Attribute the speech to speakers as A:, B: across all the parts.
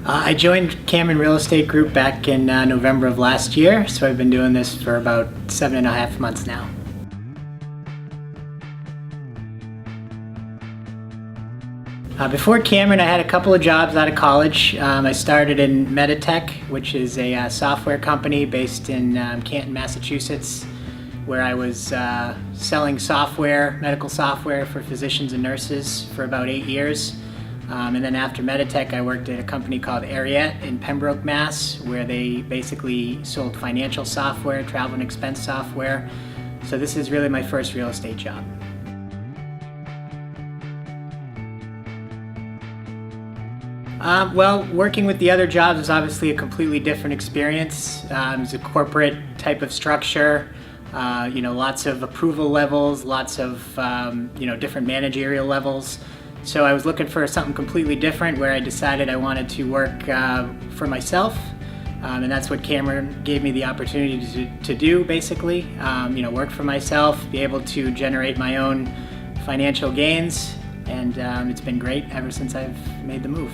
A: I joined Cameron Real Estate Group back in November of last year, so I've been doing this for about 7.5 months now. Before Cameron, I had a couple of jobs out of college. I started in Meditech, which is a software company based in Canton, Massachusetts, where I was selling software, medical software for physicians and nurses for about 8 years. And then after Meditech, I worked at a company called Ariette in Pembroke, Mass, where they basically sold financial software, travel and expense software. So this is really my first real estate job. Well, working with the other jobs was obviously a completely different experience. It was a corporate type of structure, lots of approval levels, lots of different managerial levels. So I was looking for something completely different, where I decided I wanted to work for myself, and that's what Cameron gave me the opportunity to do, basically. Work for myself, be able to generate my own financial gains, and it's been great ever since I've made the move.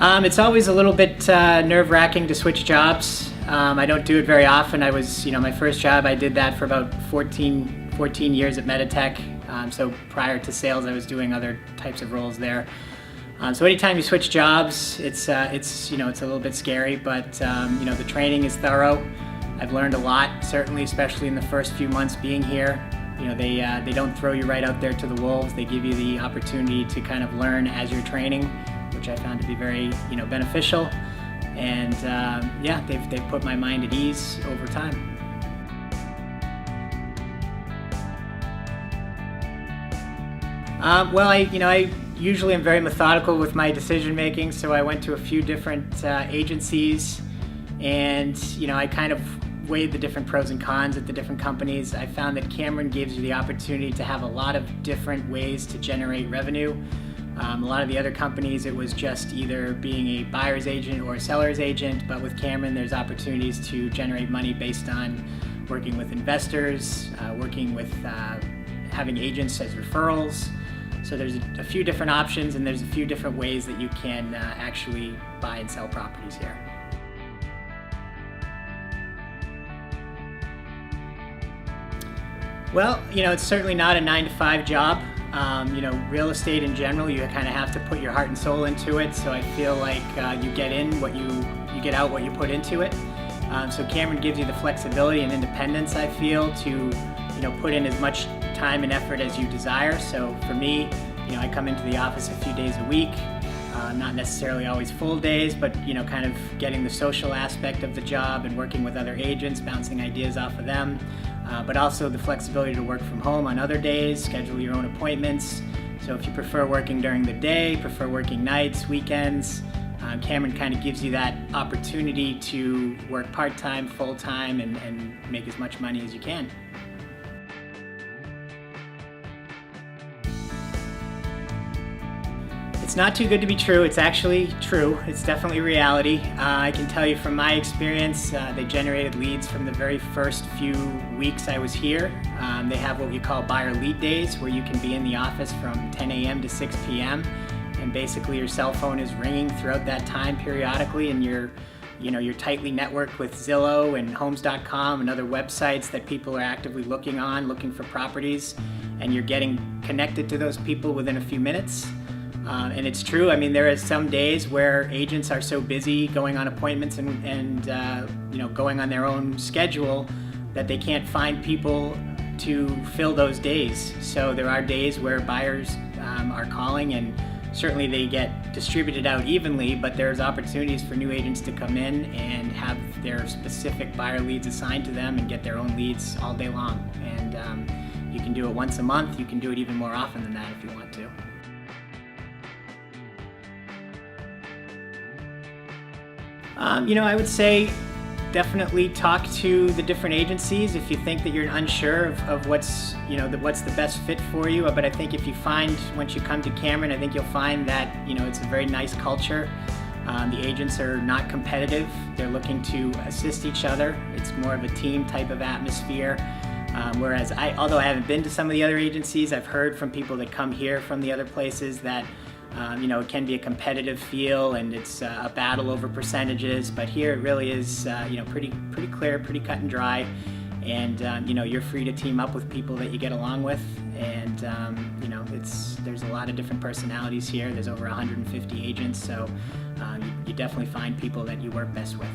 A: It's always a little bit nerve-wracking to switch jobs. I don't do it very often. I was, my first job, I did that for about 14 years at Meditech. So prior to sales, I was doing other types of roles there. So anytime you switch jobs, it's a little bit scary, but the training is thorough. I've learned a lot, certainly, especially in the first few months being here. They don't throw you right out there to the wolves. They give you the opportunity to kind of learn as you're training, which I found to be very, beneficial. And they've put my mind at ease over time. I usually am very methodical with my decision making, so I went to a few different agencies, and I kind of weighed the different pros and cons at the different companies. I found that Cameron gives you the opportunity to have a lot of different ways to generate revenue. A lot of the other companies, it was just either being a buyer's agent or a seller's agent, but with Cameron, there's opportunities to generate money based on working with investors, working with having agents as referrals. So there's a few different options, and there's a few different ways that you can actually buy and sell properties here. Well, it's certainly not a 9-to-5 job. Real estate in general, you kind of have to put your heart and soul into it. So I feel like you get in what you get out what you put into it. So Cameron gives you the flexibility and independence, I feel, to put in as much time and effort as you desire. So for me, I come into the office a few days a week, not necessarily always full days, but kind of getting the social aspect of the job and working with other agents, bouncing ideas off of them. But also the flexibility to work from home on other days, schedule your own appointments. So if you prefer working during the day, prefer working nights, weekends, Cameron kind of gives you that opportunity to work part-time, full-time, and make as much money as you can. It's not too good to be true. It's actually true. It's definitely reality. I can tell you from my experience, they generated leads from the very first few weeks I was here. They have what we call buyer lead days, where you can be in the office from 10 a.m. to 6 p.m. and basically your cell phone is ringing throughout that time periodically, and you're tightly networked with Zillow and Homes.com and other websites that people are actively looking for properties, and you're getting connected to those people within a few minutes. And it's true. There are some days where agents are so busy going on appointments and going on their own schedule that they can't find people to fill those days. So there are days where buyers are calling, and certainly they get distributed out evenly, but there's opportunities for new agents to come in and have their specific buyer leads assigned to them and get their own leads all day long. And you can do it once a month. You can do it even more often than that if you want to. I would say definitely talk to the different agencies if you think that you're unsure of what's the best fit for you. But I think if you find, once you come to Cameron, I think you'll find that it's a very nice culture. The agents are not competitive. They're looking to assist each other. It's more of a team type of atmosphere. Whereas although I haven't been to some of the other agencies, I've heard from people that come here from the other places that it can be a competitive feel and it's a battle over percentages. But here it really is, pretty clear, pretty cut and dry. And you're free to team up with people that you get along with. And there's a lot of different personalities here. There's over 150 agents, so you definitely find people that you work best with.